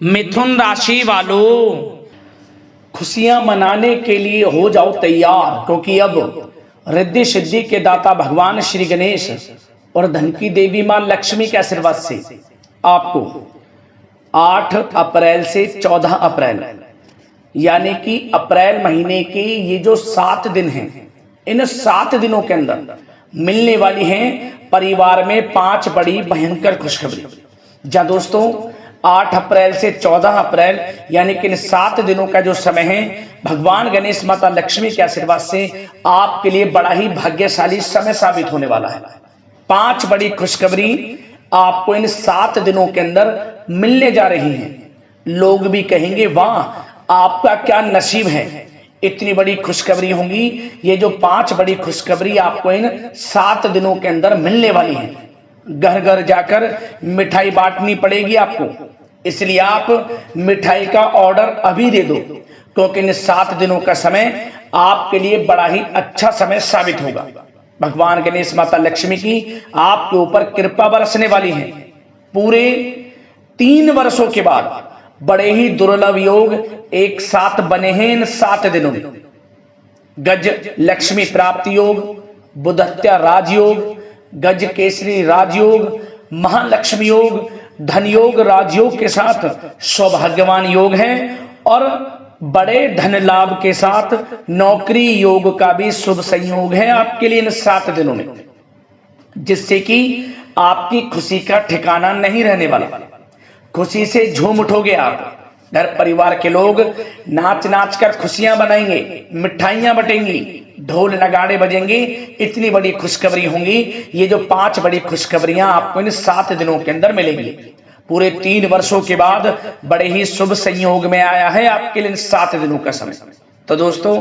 मिथुन राशि वालों, खुशियां मनाने के लिए हो जाओ तैयार, क्योंकि अब रिद्धि सिद्धि के दाता भगवान श्री गणेश और धन की देवी मां लक्ष्मी के आशीर्वाद से आपको 8 अप्रैल से 14 अप्रैल यानी कि अप्रैल महीने के ये जो 7 दिन हैं, इन 7 दिनों के अंदर मिलने वाली हैं परिवार में 5 बड़ी भयंकर खुशखबरी। जहां दोस्तों 8 अप्रैल से 14 अप्रैल यानी कि इन 7 दिनों का जो समय है, भगवान गणेश माता लक्ष्मी के आशीर्वाद से आपके लिए बड़ा ही भाग्यशाली समय साबित होने वाला है। 5 बड़ी खुशखबरी आपको इन 7 दिनों के अंदर मिलने जा रही हैं। लोग भी कहेंगे वाह आपका क्या नसीब है, इतनी बड़ी खुशखबरी होंगी। ये जो 5 बड़ी खुशखबरी आपको इन 7 दिनों के अंदर मिलने वाली है, घर घर जाकर मिठाई बांटनी पड़ेगी आपको, इसलिए आप मिठाई का ऑर्डर अभी दे दो, क्योंकि इन 7 दिनों का समय आपके लिए बड़ा ही अच्छा समय साबित होगा। भगवान गणेश माता लक्ष्मी की आपके ऊपर कृपा बरसने वाली है। पूरे 3 वर्षों के बाद बड़े ही दुर्लभ योग एक साथ बने हैं इन 7 दिनों में। गज लक्ष्मी प्राप्ति योग, बुधत्या राजयोग, गज केसरी राजयोग, महालक्ष्मी योग, धन योग राजयोग के साथ सौभाग्यवान योग है और बड़े धन लाभ के साथ नौकरी योग का भी शुभ संयोग है आपके लिए इन 7 दिनों में, जिससे कि आपकी खुशी का ठिकाना नहीं रहने वाला। खुशी से झूम उठोगे आप, घर परिवार के लोग नाच नाच कर खुशियां बनाएंगे, मिठाइयां बटेंगी, ढोल नगाड़े बजेंगे, इतनी बड़ी खुशखबरी होंगी। ये जो 5 बड़ी खुशखबरियां आपको इन 7 दिनों के अंदर मिलेंगी, पूरे 3 वर्षों के बाद बड़े ही शुभ संयोग में आया है आपके लिए इन 7 दिनों का समय। तो दोस्तों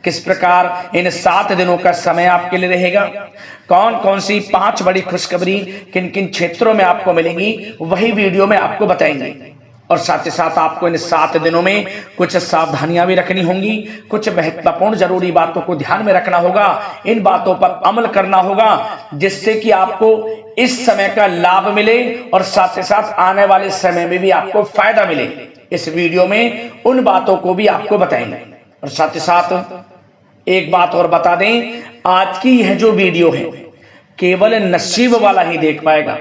किस प्रकार इन 7 दिनों का समय आपके लिए रहेगा, कौन कौन सी 5 बड़ी खुशखबरी किन किन क्षेत्रों में आपको मिलेंगी, वही वीडियो में आपको बताएंगे। और साथ ही साथ आपको इन 7 दिनों में कुछ सावधानियां भी रखनी होंगी, कुछ महत्वपूर्ण जरूरी बातों को ध्यान में रखना होगा, इन बातों पर अमल करना होगा, जिससे कि आपको इस समय का लाभ मिले और साथ ही साथ आने वाले समय में भी आपको फायदा मिले। इस वीडियो में उन बातों को भी आपको बताएंगे। और साथ ही साथ एक बात और बता दें, आज की यह जो वीडियो है केवल नसीब वाला ही देख पाएगा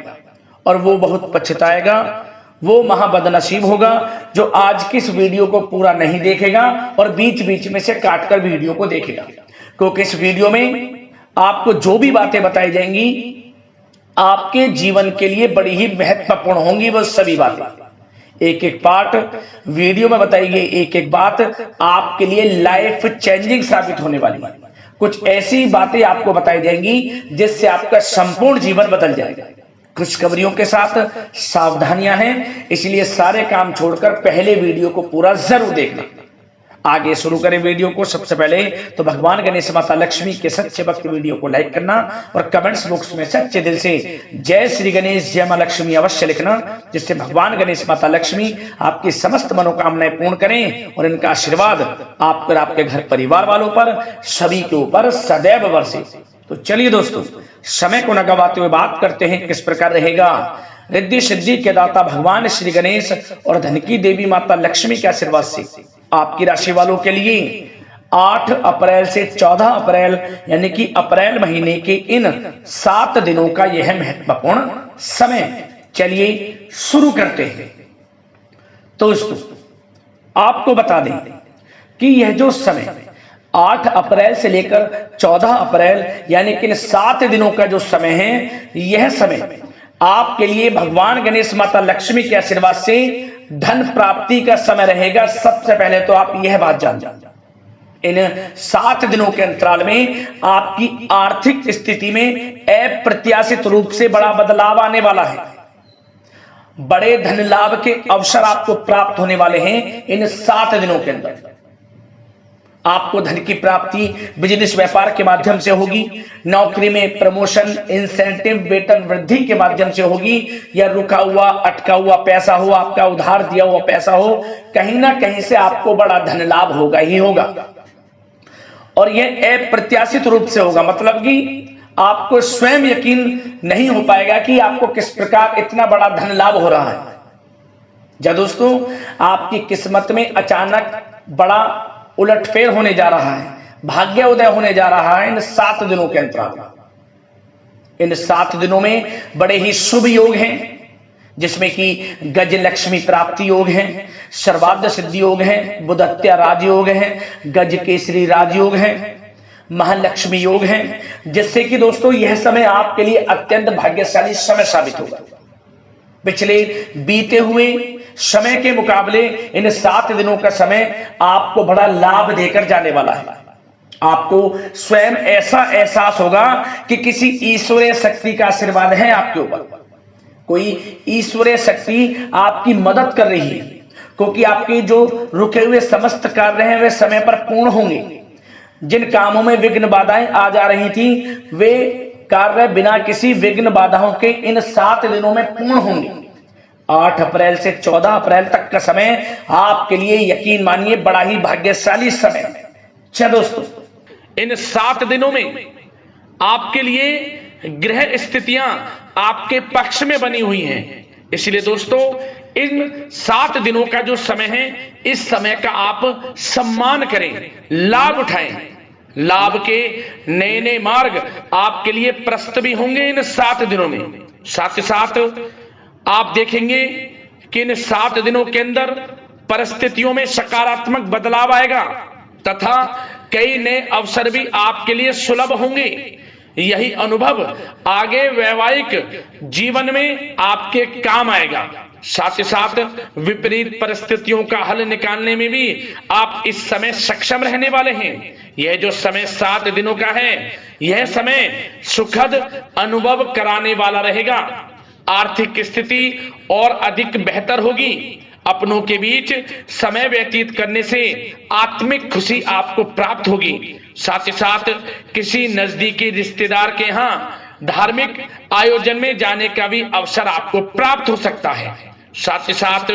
और वो बहुत पछताएगा, वो महाबदनसीब होगा जो आज की इस वीडियो को पूरा नहीं देखेगा और बीच बीच में से काटकर वीडियो को देखेगा। क्योंकि इस वीडियो में आपको जो भी बातें बताई जाएंगी आपके जीवन के लिए बड़ी ही महत्वपूर्ण होंगी। वो सभी बातें एक एक पार्ट वीडियो में बताई गई, एक एक बात आपके लिए लाइफ चेंजिंग साबित होने वाली है। कुछ ऐसी बातें आपको बताई जाएंगी जिससे आपका संपूर्ण जीवन बदल जाएगा। खुशखबरियों के साथ सावधानियां हैं, इसलिए सारे काम छोड़कर पहले वीडियो को पूरा जरूर देखना। आगे शुरू करें वीडियो को। सबसे पहले तो भगवान गणेश माता लक्ष्मी के सच्चे भक्त वीडियो को लाइक करना और कमेंट्स बॉक्स में सच्चे दिल से जय श्री गणेश जय मां लक्ष्मी अवश्य लिखना, जिससे भगवान गणेश माता लक्ष्मी आपकी समस्त मनोकामनाएं पूर्ण करें और इनका आशीर्वाद आप पर, आपके घर परिवार वालों पर, सभी के ऊपर सदैव बरसे। तो चलिए दोस्तों समय को न गवाते हुए बात करते हैं किस प्रकार रहेगा रिद्धि सिद्धि के दाता भगवान श्री गणेश और धन की देवी माता लक्ष्मी के आशीर्वाद से आपकी राशि वालों के लिए 8 अप्रैल से 14 अप्रैल यानी कि अप्रैल महीने के इन 7 दिनों का यह महत्वपूर्ण समय। चलिए शुरू करते हैं। तो दोस्तों आपको बता दें कि यह जो समय 8 अप्रैल से लेकर 14 अप्रैल यानी कि इन 7 दिनों का जो समय है, यह समय आपके लिए भगवान गणेश माता लक्ष्मी के आशीर्वाद से धन प्राप्ति का समय रहेगा। सबसे पहले तो आप यह बात जान जाए, इन 7 दिनों के अंतराल में आपकी आर्थिक स्थिति में अप्रत्याशित रूप से बड़ा बदलाव आने वाला है। बड़े धन लाभ के अवसर आपको प्राप्त होने वाले हैं इन 7 दिनों के अंदर। आपको धन की प्राप्ति बिजनेस व्यापार के माध्यम से होगी, नौकरी में प्रमोशन, इंसेंटिव, वेतन वृद्धि के माध्यम से होगी, या रुका हुआ अटका हुआ पैसा हो, आपका उधार दिया हुआ पैसा हो, कहीं ना कहीं से आपको बड़ा धन लाभ होगा ही होगा। और यह अप्रत्याशित रूप से होगा, मतलब कि आपको स्वयं यकीन नहीं हो पाएगा कि आपको किस प्रकार इतना बड़ा धन लाभ हो रहा है। जब दोस्तों आपकी किस्मत में अचानक बड़ा उलटफेर होने जा रहा है, भाग्य उदय होने जा रहा है इन 7 दिनों के अंतराल। इन 7 दिनों में बड़े ही शुभ योग हैं, जिसमें कि गज लक्ष्मी प्राप्ति योग है, सर्वार्थ सिद्धि योग है, बुधत्या राजयोग है, गज केसरी राजयोग है, महालक्ष्मी योग है, जिससे कि दोस्तों यह समय आपके लिए अत्यंत भाग्यशाली समय साबित होगा। पिछले बीते हुए समय के मुकाबले इन 7 दिनों का समय आपको बड़ा लाभ देकर जाने वाला है। आपको स्वयं ऐसा एहसास होगा कि किसी ईश्वरीय शक्ति का आशीर्वाद है आपके ऊपर, कोई ईश्वरीय शक्ति आपकी मदद कर रही है, क्योंकि आपके जो रुके हुए समस्त कार्य हैं वे समय पर पूर्ण होंगे। जिन कामों में विघ्न बाधाएं आ जा रही थी वे कार्य बिना किसी विघ्न बाधाओं के इन 7 दिनों में पूर्ण होंगे। 8 अप्रैल से 14 अप्रैल तक का समय आपके लिए यकीन मानिए बड़ा ही भाग्यशाली समय है। अच्छा दोस्तों, इन 7 दिनों में आपके लिए ग्रह स्थितियां आपके पक्ष में बनी हुई हैं, इसलिए दोस्तों इन 7 दिनों का जो समय है इस समय का आप सम्मान करें, लाभ उठाएं। लाभ के नए नए मार्ग आपके लिए प्रशस्त भी होंगे इन 7 दिनों में। साथ ही साथ आप देखेंगे कि इन 7 दिनों के अंदर परिस्थितियों में सकारात्मक बदलाव आएगा तथा कई नए अवसर भी आपके लिए सुलभ होंगे। यही अनुभव आगे वैवाहिक जीवन में आपके काम आएगा। साथ ही साथ विपरीत परिस्थितियों का हल निकालने में भी आप इस समय सक्षम रहने वाले हैं। यह जो समय 7 दिनों का है यह समय सुखद अनुभव कराने वाला रहेगा। आर्थिक स्थिति और अधिक बेहतर होगी। अपनों के बीच समय व्यतीत करने से आत्मिक खुशी आपको प्राप्त होगी। साथ ही साथ किसी नजदीकी रिश्तेदार के यहाँ धार्मिक आयोजन में जाने का भी अवसर आपको प्राप्त हो सकता है। साथ ही साथ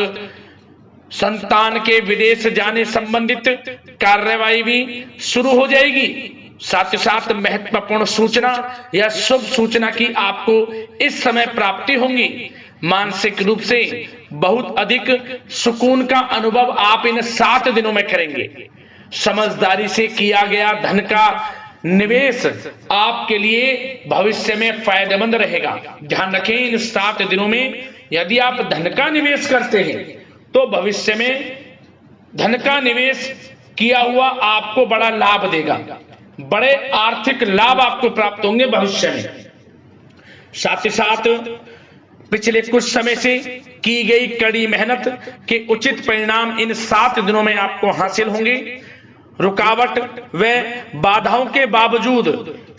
संतान के विदेश जाने संबंधित कार्यवाही भी शुरू हो जाएगी। साथ ही साथ महत्वपूर्ण सूचना या शुभ सूचना की आपको इस समय प्राप्ति होंगी। मानसिक रूप से बहुत अधिक सुकून का अनुभव आप इन 7 दिनों में करेंगे। समझदारी से किया गया धन का निवेश आपके लिए भविष्य में फायदेमंद रहेगा। ध्यान रखें, इन 7 दिनों में यदि आप धन का निवेश करते हैं तो भविष्य में धन का निवेश किया हुआ आपको बड़ा लाभ देगा। बड़े आर्थिक लाभ आपको प्राप्त होंगे भविष्य में। साथ ही साथ पिछले कुछ समय से की गई कड़ी मेहनत के उचित परिणाम इन 7 दिनों में आपको हासिल होंगे। रुकावट व बाधाओं के बावजूद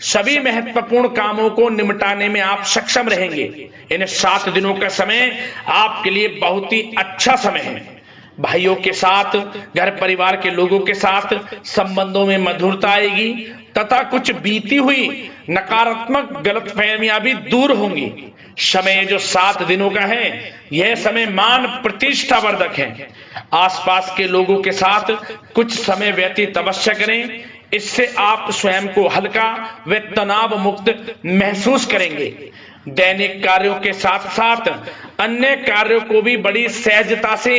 सभी महत्वपूर्ण कामों को निपटाने में आप सक्षम रहेंगे। इन 7 दिनों का समय आपके लिए बहुत ही अच्छा समय है। भाइयों के साथ, घर परिवार के लोगों के साथ संबंधों में मधुरता आएगी तथा कुछ बीती हुई नकारात्मक गलतफहमियां भी दूर होंगी। समय जो 7 दिनों का है यह समय मान प्रतिष्ठा वर्धक है। आसपास के लोगों के साथ कुछ समय व्यतीत अवश्य करें, इससे आप स्वयं को हल्का व तनाव मुक्त महसूस करेंगे। दैनिक कार्यों के साथ साथ अन्य कार्यों को भी बड़ी सहजता से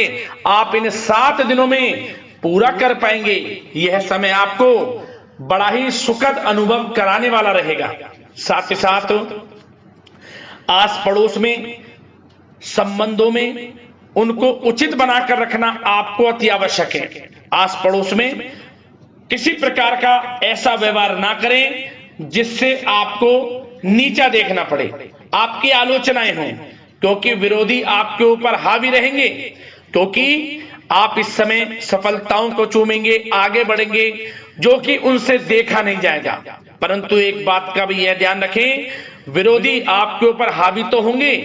आप इन 7 दिनों में पूरा कर पाएंगे। यह समय आपको बड़ा ही सुखद अनुभव कराने वाला रहेगा। साथ ही साथ आस पड़ोस में संबंधों में उनको उचित बनाकर रखना आपको अति आवश्यक है। आस पड़ोस में किसी प्रकार का ऐसा व्यवहार ना करें जिससे आपको नीचा देखना पड़े, आपकी आलोचनाएं हों, क्योंकि विरोधी आपके ऊपर हावी रहेंगे। क्योंकि आप इस समय सफलताओं को चूमेंगे, आगे बढ़ेंगे, जो कि उनसे देखा नहीं जाएगा। परंतु एक बात का भी यह ध्यान रखें, विरोधी आपके ऊपर हावी तो होंगे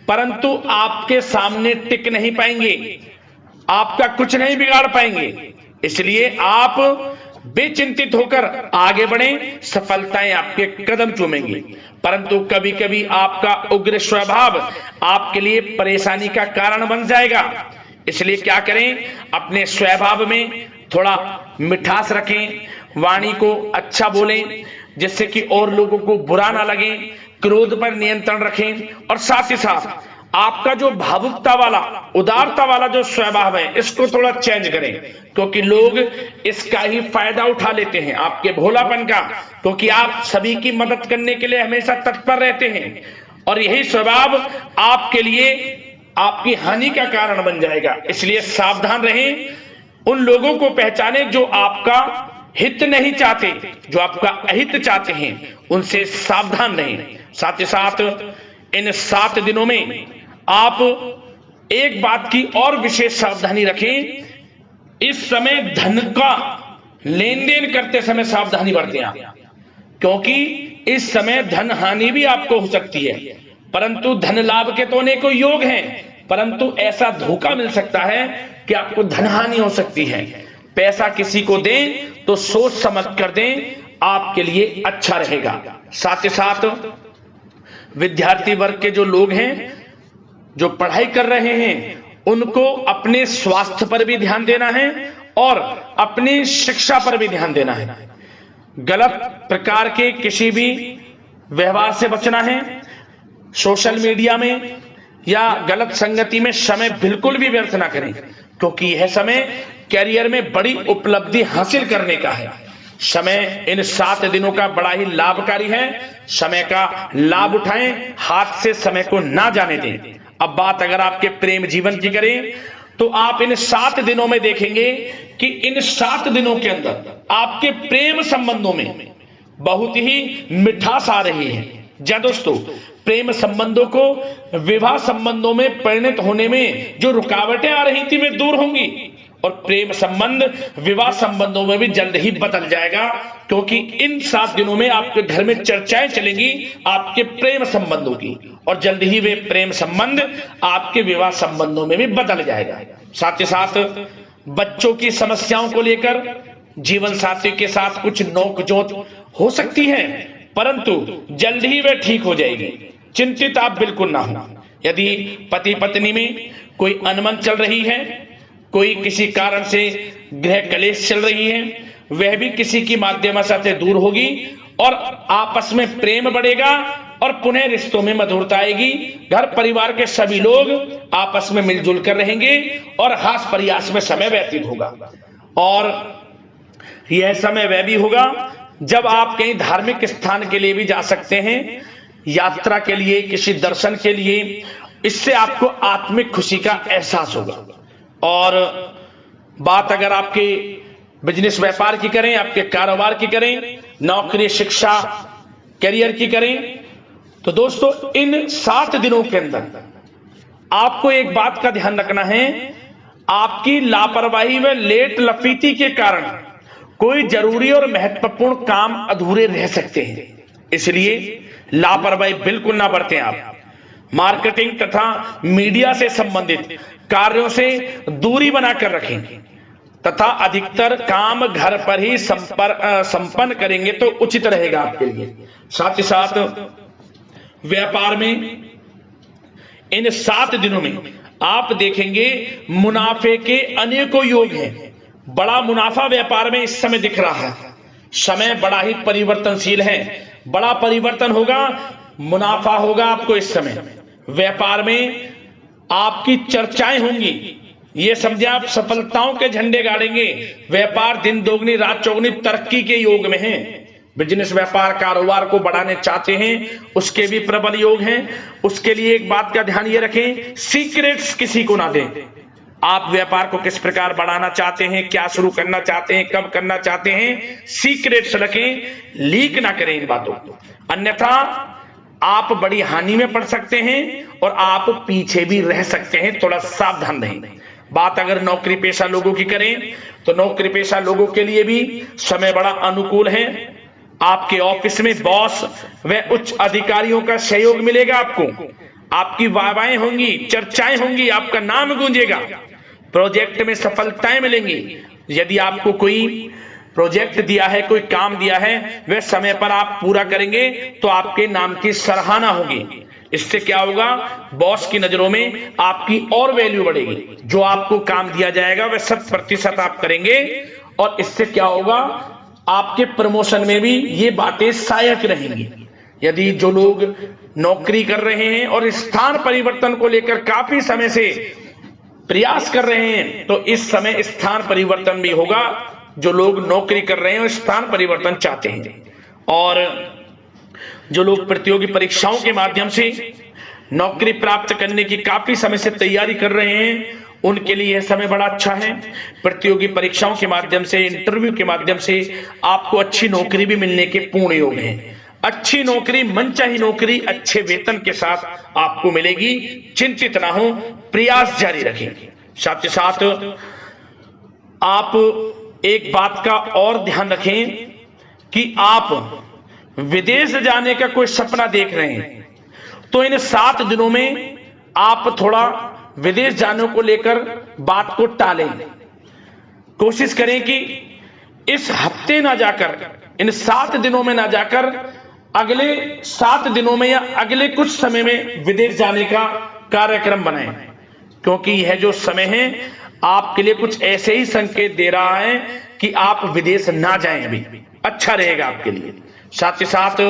परंतु आपके सामने टिक नहीं पाएंगे, आपका कुछ नहीं बिगाड़ पाएंगे। इसलिए आप बेचिंतित होकर आगे बढ़ें, सफलताएं आपके कदम चूमेंगी। परंतु कभी कभी आपका उग्र स्वभाव आपके लिए परेशानी का कारण बन जाएगा। इसलिए क्या करें, अपने स्वभाव में थोड़ा मिठास रखें, वाणी को अच्छा बोलें जिससे कि और लोगों को बुरा ना लगे, क्रोध पर नियंत्रण रखें और साथ ही साथ आपका जो भावुकता वाला, उदारता वाला जो स्वभाव है, इसको थोड़ा चेंज करें, क्योंकि लोग इसका ही फायदा उठा लेते हैं, आपके भोलापन का, क्योंकि आप सभी की मदद करने के लिए हमेशा तत्पर रहते हैं, और यही स्वभाव आपके लिए आपकी हानि का कारण बन जाएगा। इसलिए सावधान रहें, उन लोगों को पहचाने जो आपका हित नहीं चाहते, जो आपका अहित चाहते हैं, उनसे सावधान रहें। साथ ही साथ इन 7 दिनों में आप एक बात की और विशेष सावधानी रखें, इस समय धन का लेन देन करते समय सावधानी बरतें आप, क्योंकि इस समय धन हानि भी आपको हो सकती है, परंतु धन लाभ के तो अनेकों योग हैं, परंतु ऐसा धोखा मिल सकता है कि आपको धन हानि हो सकती है। पैसा किसी को दें तो सोच समझ कर दें, आपके लिए अच्छा रहेगा। साथ ही साथ विद्यार्थी वर्ग के जो लोग हैं, जो पढ़ाई कर रहे हैं, उनको अपने स्वास्थ्य पर भी ध्यान देना है और अपनी शिक्षा पर भी ध्यान देना है। गलत प्रकार के किसी भी व्यवहार से बचना है। सोशल मीडिया में या गलत संगति में समय बिल्कुल भी व्यर्थ ना करें, क्योंकि यह समय कैरियर में बड़ी उपलब्धि हासिल करने का है। समय इन 7 दिनों का बड़ा ही लाभकारी है। समय का लाभ उठाएं, हाथ से समय को ना जाने दें। अब बात अगर आपके प्रेम जीवन की करें, तो आप इन 7 दिनों में देखेंगे कि इन 7 दिनों के अंदर आपके प्रेम संबंधों में बहुत ही मिठास आ रही है। जी दोस्तों, प्रेम संबंधों को विवाह संबंधों में परिणत होने में जो रुकावटें आ रही थी, वे दूर होंगी, और प्रेम संबंध विवाह संबंधों में भी जल्द ही बदल जाएगा, क्योंकि इन 7 दिनों में आपके घर में चर्चाएं चलेंगी आपके प्रेम संबंधों की, और जल्द ही वे प्रेम संबंध आपके विवाह संबंधों में भी बदल जाएगा। साथ ही साथ बच्चों की समस्याओं को लेकर जीवन साथी के साथ कुछ नोकझोंक हो सकती है, परंतु जल्द ही वे ठीक हो जाएगी। चिंतित आप बिल्कुल ना हो। यदि पति पत्नी में कोई अनबन चल रही है, कोई किसी कारण से गृह कलेश चल रही है, वह भी किसी की माध्यम से दूर होगी और आपस में प्रेम बढ़ेगा और पुनः रिश्तों में मधुरता आएगी। घर परिवार के सभी लोग आपस में मिलजुल कर रहेंगे और हास प्रयास में समय व्यतीत होगा। और यह समय वह भी होगा जब आप कहीं धार्मिक स्थान के लिए भी जा सकते हैं, यात्रा के लिए, किसी दर्शन के लिए। इससे आपको आत्मिक खुशी का एहसास होगा। और बात अगर आपके बिजनेस व्यापार की करें, आपके कारोबार की करें, नौकरी शिक्षा करियर की करें, तो दोस्तों इन 7 दिनों के अंदर आपको एक बात का ध्यान रखना है, आपकी लापरवाही व लेट लफीती के कारण कोई जरूरी और महत्वपूर्ण काम अधूरे रह सकते हैं। इसलिए लापरवाही बिल्कुल ना बरतें आप। मार्केटिंग तथा मीडिया से संबंधित कार्यों से दूरी बनाकर रखें तथा अधिकतर काम घर पर ही संपन्न करेंगे तो उचित रहेगा आपके लिए। साथ ही साथ व्यापार में इन 7 दिनों में आप देखेंगे मुनाफे के अनेकों योग हैं। बड़ा मुनाफा व्यापार में इस समय दिख रहा है। समय बड़ा ही परिवर्तनशील है, बड़ा परिवर्तन होगा, मुनाफा होगा आपको इस समय। व्यापार में आपकी चर्चाएं होंगी, ये समझे आप सफलताओं के झंडे गाड़ेंगे। व्यापार दिन दोगुनी रात चौगुनी तरक्की के योग में है। बिजनेस व्यापार कारोबार को बढ़ाने चाहते हैं, उसके भी प्रबल योग हैं। उसके लिए एक बात का ध्यान ये रखें, सीक्रेट्स किसी को ना दें। आप व्यापार को किस प्रकार बढ़ाना चाहते हैं, क्या शुरू करना चाहते हैं, कब करना चाहते हैं, सीक्रेट्स रखें, लीक ना करें इन बातों को, अन्यथा आप बड़ी हानि में पड़ सकते हैं और आप पीछे भी रह सकते हैं। थोड़ा सावधान रहें। बात अगर नौकरी पेशा लोगों की करें, तो नौकरी पेशा लोगों के लिए भी समय बड़ा अनुकूल है। आपके ऑफिस में बॉस व उच्च अधिकारियों का सहयोग मिलेगा आपको, आपकी वाहवाहें होंगी, चर्चाएं होंगी, आपका नाम गूंजेगा, प्रोजेक्ट में सफलताएं मिलेंगी। यदि आपको कोई प्रोजेक्ट दिया है, कोई काम दिया है, वह समय पर आप पूरा करेंगे तो आपके नाम की सराहना होगी। इससे क्या होगा, बॉस की नजरों में आपकी और वैल्यू बढ़ेगी। जो आपको काम दिया जाएगा वह 100% आप करेंगे और इससे क्या होगा, आपके प्रमोशन में भी ये बातें सहायक रहेंगी। यदि जो लोग नौकरी कर रहे हैं और स्थान परिवर्तन को लेकर काफी समय से प्रयास कर रहे हैं, तो इस समय स्थान परिवर्तन भी होगा। जो लोग नौकरी कर रहे हैं और स्थान परिवर्तन चाहते हैं, और जो लोग प्रतियोगी परीक्षाओं के माध्यम से नौकरी प्राप्त करने की काफी समय से तैयारी कर रहे हैं, उनके लिए यह समय बड़ा अच्छा है। प्रतियोगी परीक्षाओं के माध्यम से, इंटरव्यू के माध्यम से आपको अच्छी नौकरी भी मिलने के पूर्ण योग हैं। अच्छी नौकरी, मनचाही नौकरी अच्छे वेतन के साथ आपको मिलेगी। चिंतित ना हो, प्रयास जारी रखें। साथ ही साथ आप एक बात का और ध्यान रखें कि आप विदेश जाने का कोई सपना देख रहे हैं, तो इन 7 दिनों में आप थोड़ा विदेश जाने को लेकर बात को टालें। कोशिश करें कि इस हफ्ते ना जाकर, इन 7 दिनों में ना जाकर, अगले 7 दिनों में या अगले कुछ समय में विदेश जाने का कार्यक्रम बनाएं, क्योंकि यह जो समय है आपके लिए कुछ ऐसे ही संकेत दे रहा है कि आप विदेश ना जाएं। अभी अच्छा रहेगा आपके लिए। साथ ही साथ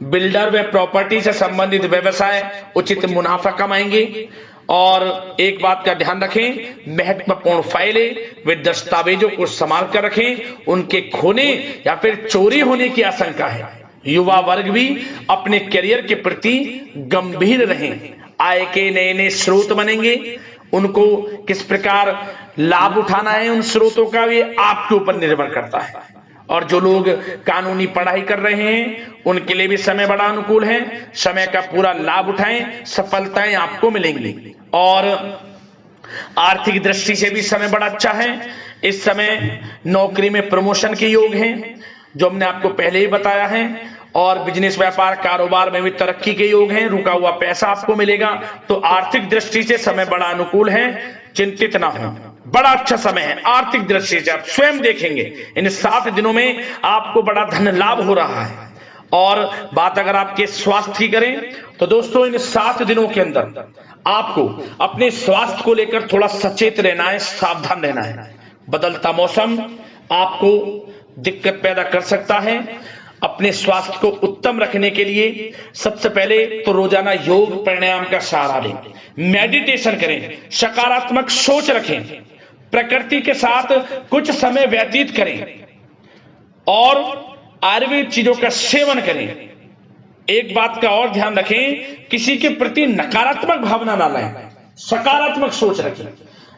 बिल्डर व प्रॉपर्टी से संबंधित व्यवसाय उचित मुनाफा कमाएंगे। और एक बात का ध्यान रखें, महत्वपूर्ण फाइलें व दस्तावेजों को संभाल कर रखें, उनके खोने या फिर चोरी होने की आशंका है। युवा वर्ग भी अपने करियर के प्रति गंभीर रहें। आय के नए नए स्रोत बनेंगे, उनको किस प्रकार लाभ उठाना है उन स्रोतों का, ये आपके ऊपर निर्भर करता है। और जो लोग कानूनी पढ़ाई कर रहे हैं, उनके लिए भी समय बड़ा अनुकूल है। समय का पूरा लाभ उठाएं, सफलताएं आपको मिलेंगी। और आर्थिक दृष्टि से भी समय बड़ा अच्छा है। इस समय नौकरी में प्रमोशन के योग हैं, जो हमने आपको पहले ही बताया है। और बिजनेस, व्यापार, कारोबार में भी तरक्की के योग हैं। रुका हुआ पैसा आपको मिलेगा। तो आर्थिक दृष्टि से समय बड़ा अनुकूल है, चिंतित ना हो, बड़ा अच्छा समय है। आर्थिक दृष्टि से आप स्वयं देखेंगे इन 7 दिनों में आपको बड़ा धन लाभ हो रहा है। और बात अगर आपके स्वास्थ्य की करें, तो दोस्तों इन 7 दिनों के अंदर आपको अपने स्वास्थ्य को लेकर थोड़ा सचेत रहना है, सावधान रहना है। बदलता मौसम आपको दिक्कत पैदा कर सकता है। अपने स्वास्थ्य को उत्तम रखने के लिए सबसे पहले तो रोजाना योग प्राणायाम का सहारा लें, मेडिटेशन करें, सकारात्मक सोच रखें, प्रकृति के साथ कुछ समय व्यतीत करें और आयुर्वेद चीजों का सेवन करें। एक बात का और ध्यान रखें, किसी के प्रति नकारात्मक भावना ना लाएं, सकारात्मक सोच रखें।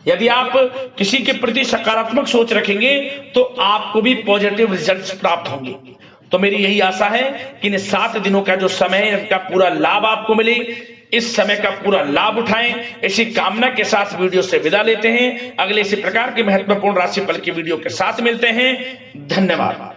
यदि आप किसी के प्रति सकारात्मक सोच रखेंगे तो आपको भी पॉजिटिव रिजल्ट्स प्राप्त होंगे। तो मेरी यही आशा है कि इन 7 दिनों का जो समय है, इसका पूरा लाभ आपको मिले। इस समय का पूरा लाभ उठाएं, इसी कामना के साथ वीडियो से विदा लेते हैं। अगले इसी प्रकार के महत्वपूर्ण राशिफल की वीडियो के साथ मिलते हैं। धन्यवाद।